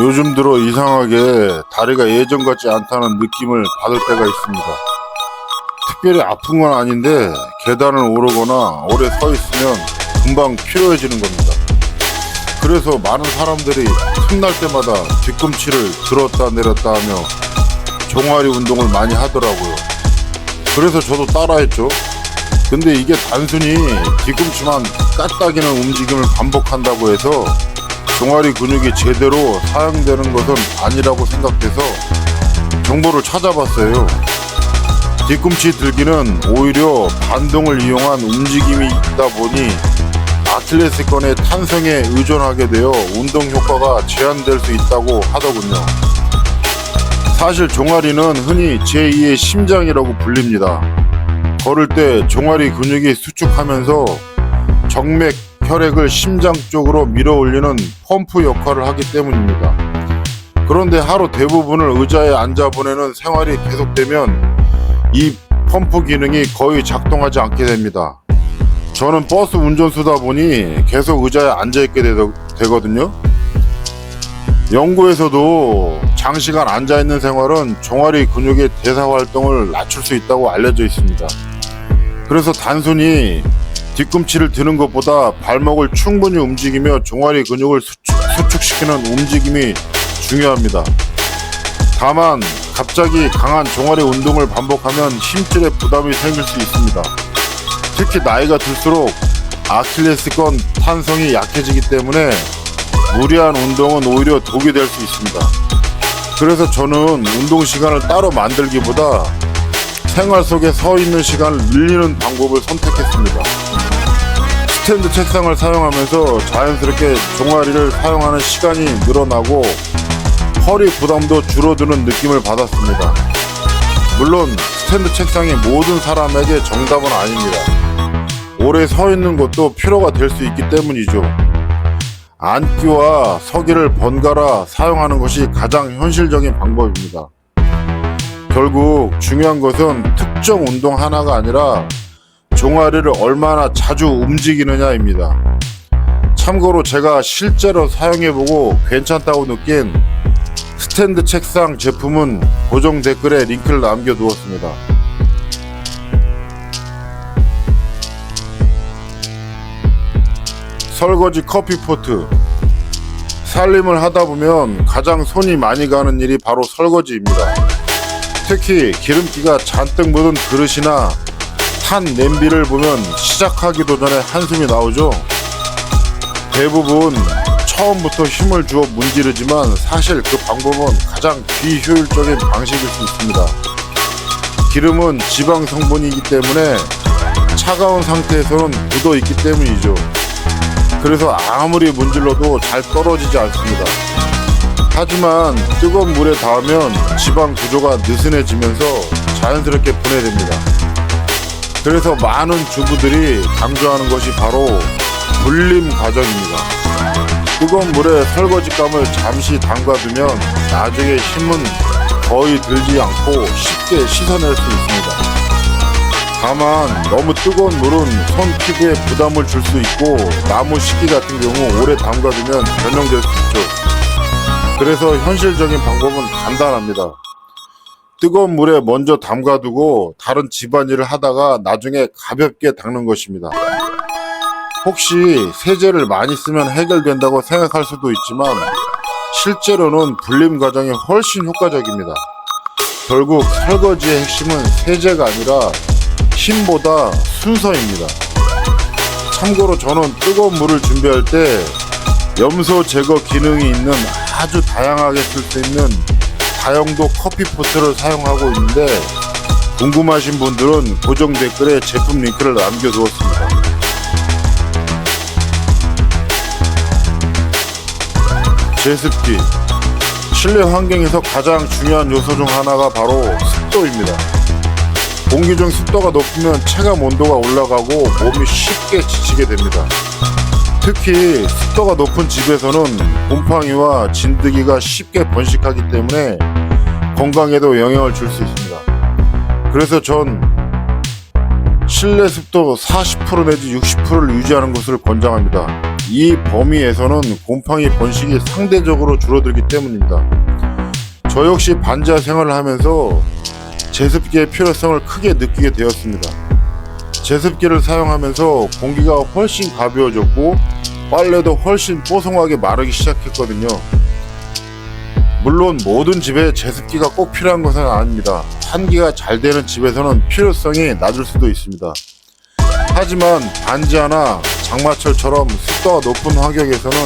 요즘 들어 이상하게 다리가 예전 같지 않다는 느낌을 받을 때가 있습니다. 특별히 아픈 건 아닌데 계단을 오르거나 오래 서 있으면 금방 피로해지는 겁니다. 그래서 많은 사람들이 틈날 때마다 뒤꿈치를 들었다 내렸다 하며 종아리 운동을 많이 하더라고요. 그래서 저도 따라했죠. 근데 이게 단순히 뒤꿈치만 까딱이는 움직임을 반복한다고 해서 종아리 근육이 제대로 사용되는 것은 아니라고 생각해서 정보를 찾아봤어요. 뒤꿈치 들기는 오히려 반동을 이용한 움직임이 있다 보니 아킬레스건의 탄성에 의존하게 되어 운동 효과가 제한될 수 있다고 하더군요. 사실 종아리는 흔히 제2의 심장이라고 불립니다. 걸을 때 종아리 근육이 수축하면서 정맥, 혈액을 심장 쪽으로 밀어 올리는 펌프 역할을 하기 때문입니다. 그런데 하루 대부분을 의자에 앉아 보내는 생활이 계속되면 이 펌프 기능이 거의 작동하지 않게 됩니다. 저는 버스 운전수다 보니 계속 의자에 앉아 있게 되거든요. 연구에서도 장시간 앉아 있는 생활은 종아리 근육의 대사 활동을 낮출 수 있다고 알려져 있습니다. 그래서 단순히 뒤꿈치를 드는 것보다 발목을 충분히 움직이며 종아리 근육을 수축시키는 움직임이 중요합니다. 다만 갑자기 강한 종아리 운동을 반복하면 힘줄에 부담이 생길 수 있습니다. 특히 나이가 들수록 아킬레스건 탄성이 약해지기 때문에 무리한 운동은 오히려 독이 될 수 있습니다. 그래서 저는 운동 시간을 따로 만들기보다 생활 속에 서 있는 시간을 늘리는 방법을 선택했습니다. 스탠드 책상을 사용하면서 자연스럽게 종아리를 사용하는 시간이 늘어나고 허리 부담도 줄어드는 느낌을 받았습니다. 물론 스탠드 책상이 모든 사람에게 정답은 아닙니다. 오래 서 있는 것도 피로가 될 수 있기 때문이죠. 앉기와 서기를 번갈아 사용하는 것이 가장 현실적인 방법입니다. 결국 중요한 것은 특정 운동 하나가 아니라 종아리를 얼마나 자주 움직이느냐입니다. 참고로 제가 실제로 사용해보고 괜찮다고 느낀 스탠드 책상 제품은 고정 댓글에 링크를 남겨두었습니다. 설거지 커피포트. 살림을 하다보면 가장 손이 많이 가는 일이 바로 설거지입니다. 특히 기름기가 잔뜩 묻은 그릇이나 탄 냄비를 보면 시작하기도 전에 한숨이 나오죠. 대부분 처음부터 힘을 주어 문지르지만 사실 그 방법은 가장 비효율적인 방식일 수 있습니다. 기름은 지방 성분이기 때문에 차가운 상태에서는 굳어 있기 때문이죠. 그래서 아무리 문질러도 잘 떨어지지 않습니다. 하지만 뜨거운 물에 닿으면 지방 구조가 느슨해지면서 자연스럽게 분해됩니다. 그래서 많은 주부들이 강조하는 것이 바로 불림 과정입니다. 뜨거운 물에 설거지감을 잠시 담가두면 나중에 힘은 거의 들지 않고 쉽게 씻어낼 수 있습니다. 다만 너무 뜨거운 물은 손 피부에 부담을 줄 수 있고 나무 식기 같은 경우 오래 담가두면 변형될 수 있죠. 그래서 현실적인 방법은 간단합니다. 뜨거운 물에 먼저 담가두고 다른 집안일을 하다가 나중에 가볍게 닦는 것입니다. 혹시 세제를 많이 쓰면 해결된다고 생각할 수도 있지만 실제로는 불림 과정이 훨씬 효과적입니다. 결국 설거지의 핵심은 세제가 아니라 힘보다 순서입니다. 참고로 저는 뜨거운 물을 준비할 때 염소 제거 기능이 있는 아주 다양하게 쓸 수 있는 다용도 커피포트를 사용하고 있는데 궁금하신 분들은 고정 댓글에 제품 링크를 남겨두었습니다. 제습기. 실내 환경에서 가장 중요한 요소 중 하나가 바로 습도입니다. 공기 중 습도가 높으면 체감 온도가 올라가고 몸이 쉽게 지치게 됩니다. 특히 습도가 높은 집에서는 곰팡이와 진드기가 쉽게 번식하기 때문에 건강에도 영향을 줄 수 있습니다. 그래서 전 실내 습도 40% 내지 60%를 유지하는 것을 권장합니다. 이 범위에서는 곰팡이 번식이 상대적으로 줄어들기 때문입니다. 저 역시 반지하 생활을 하면서 제습기의 필요성을 크게 느끼게 되었습니다. 제습기를 사용하면서 공기가 훨씬 가벼워졌고 빨래도 훨씬 뽀송하게 마르기 시작했거든요. 물론 모든 집에 제습기가 꼭 필요한 것은 아닙니다. 환기가 잘 되는 집에서는 필요성이 낮을 수도 있습니다. 하지만 반지하나 장마철처럼 습도가 높은 환경에서는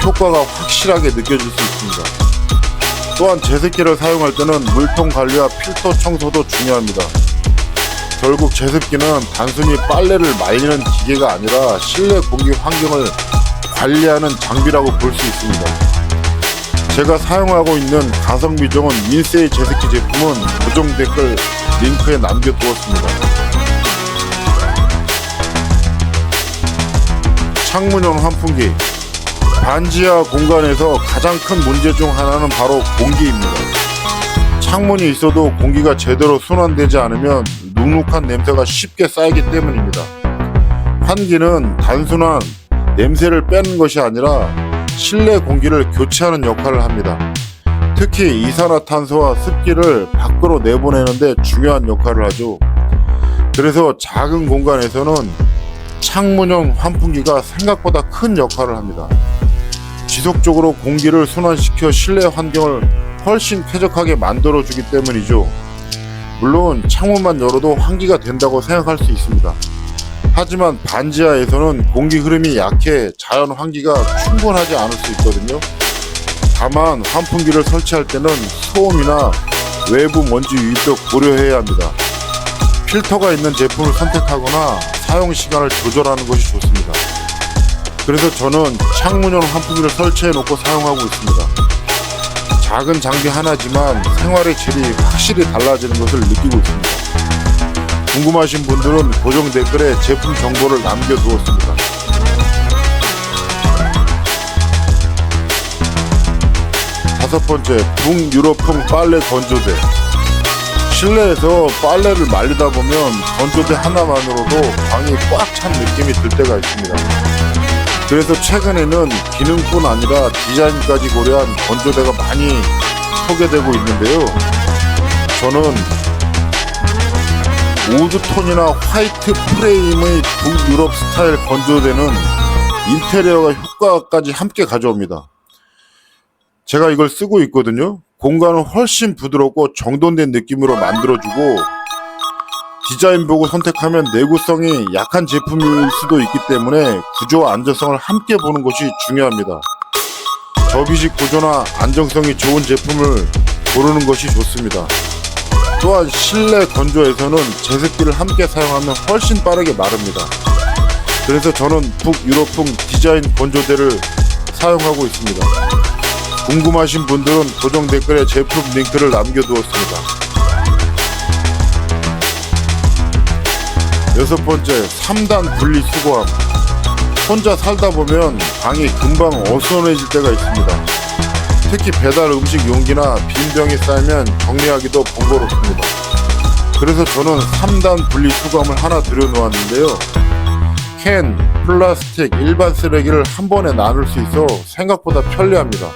효과가 확실하게 느껴질 수 있습니다. 또한 제습기를 사용할 때는 물통 관리와 필터 청소도 중요합니다. 결국 제습기는 단순히 빨래를 말리는 기계가 아니라 실내 공기 환경을 관리하는 장비라고 볼 수 있습니다. 제가 사용하고 있는 가성비 좋은 민세이 제습기 제품은 고정 댓글 링크에 남겨두었습니다. 창문형 환풍기. 반지하 공간에서 가장 큰 문제 중 하나는 바로 공기입니다. 창문이 있어도 공기가 제대로 순환되지 않으면 눅눅한 냄새가 쉽게 쌓이기 때문입니다. 환기는 단순한 냄새를 빼는 것이 아니라 실내 공기를 교체하는 역할을 합니다. 특히 이산화탄소와 습기를 밖으로 내보내는데 중요한 역할을 하죠. 그래서 작은 공간에서는 창문형 환풍기가 생각보다 큰 역할을 합니다. 지속적으로 공기를 순환시켜 실내 환경을 훨씬 쾌적하게 만들어주기 때문이죠. 물론 창문만 열어도 환기가 된다고 생각할 수 있습니다. 하지만 반지하에서는 공기 흐름이 약해 자연 환기가 충분하지 않을 수 있거든요. 다만 환풍기를 설치할 때는 소음이나 외부 먼지 유입도 고려해야 합니다. 필터가 있는 제품을 선택하거나 사용 시간을 조절하는 것이 좋습니다. 그래서 저는 창문형 환풍기를 설치해 놓고 사용하고 있습니다. 작은 장비 하나지만 생활의 질이 확실히 달라지는 것을 느끼고 있습니다. 궁금하신 분들은 고정 댓글에 제품 정보를 남겨두었습니다. 다섯 번째, 북유럽풍 빨래 건조대. 실내에서 빨래를 말리다 보면 건조대 하나만으로도 방이 꽉 찬 느낌이 들 때가 있습니다. 그래서 최근에는 기능뿐 아니라 디자인까지 고려한 건조대가 많이 소개되고 있는데요. 저는 우드톤이나 화이트 프레임의 북유럽 스타일 건조대는 인테리어가 효과까지 함께 가져옵니다. 제가 이걸 쓰고 있거든요. 공간은 훨씬 부드럽고 정돈된 느낌으로 만들어주고 디자인 보고 선택하면 내구성이 약한 제품일 수도 있기 때문에 구조와 안정성을 함께 보는 것이 중요합니다. 접이식 구조나 안정성이 좋은 제품을 고르는 것이 좋습니다. 또한 실내 건조에서는 제습기를 함께 사용하면 훨씬 빠르게 마릅니다. 그래서 저는 북유럽풍 디자인 건조대를 사용하고 있습니다. 궁금하신 분들은 고정 댓글에 제품 링크를 남겨두었습니다. 여섯 번째, 3단 분리 수거함. 혼자 살다 보면 방이 금방 어수선해질 때가 있습니다. 특히 배달 음식 용기나 빈 병이 쌓이면 정리하기도 번거롭습니다. 그래서 저는 3단 분리 수거함을 하나 들여놓았는데요. 캔, 플라스틱, 일반 쓰레기를 한 번에 나눌 수 있어 생각보다 편리합니다.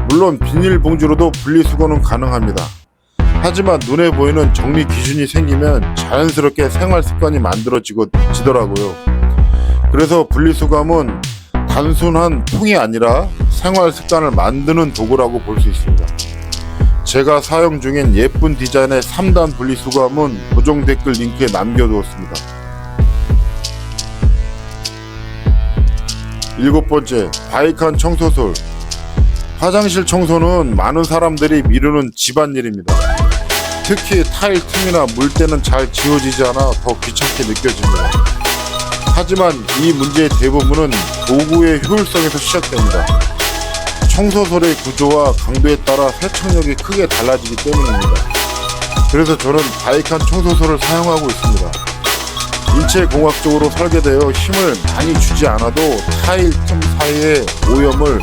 물론 비닐봉지로도 분리수거는 가능합니다. 하지만 눈에 보이는 정리 기준이 생기면 자연스럽게 생활습관이 만들어지더라고요. 그래서 분리수거함은 단순한 통이 아니라 생활습관을 만드는 도구라고 볼 수 있습니다. 제가 사용 중인 예쁜 디자인의 3단 분리수거함은 고정 댓글 링크에 남겨두었습니다. 일곱 번째, 바이칸 청소솔. 화장실 청소는 많은 사람들이 미루는 집안일입니다. 특히 타일 틈이나 물때는 잘 지워지지 않아 더 귀찮게 느껴집니다. 하지만 이 문제의 대부분은 도구의 효율성에서 시작됩니다. 청소솔의 구조와 강도에 따라 세척력이 크게 달라지기 때문입니다. 그래서 저는 바이칸 청소솔을 사용하고 있습니다. 인체공학적으로 설계되어 힘을 많이 주지 않아도 타일 틈 사이의 오염을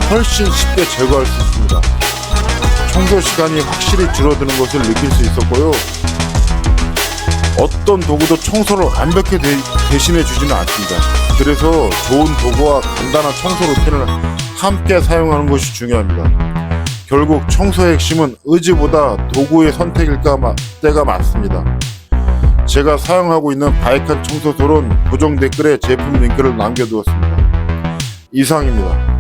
훨씬 쉽게 제거할 수 있습니다. 청소 시간이 확실히 줄어드는 것을 느낄 수 있었고요. 어떤 도구도 청소를 완벽히 대신해 주지는 않습니다. 그래서 좋은 도구와 간단한 청소 루틴을 함께 사용하는 것이 중요합니다. 결국 청소의 핵심은 의지보다 도구의 선택일 때가 많습니다. 제가 사용하고 있는 바이칸 청소솔은 고정 댓글에 제품 링크를 남겨두었습니다. 이상입니다.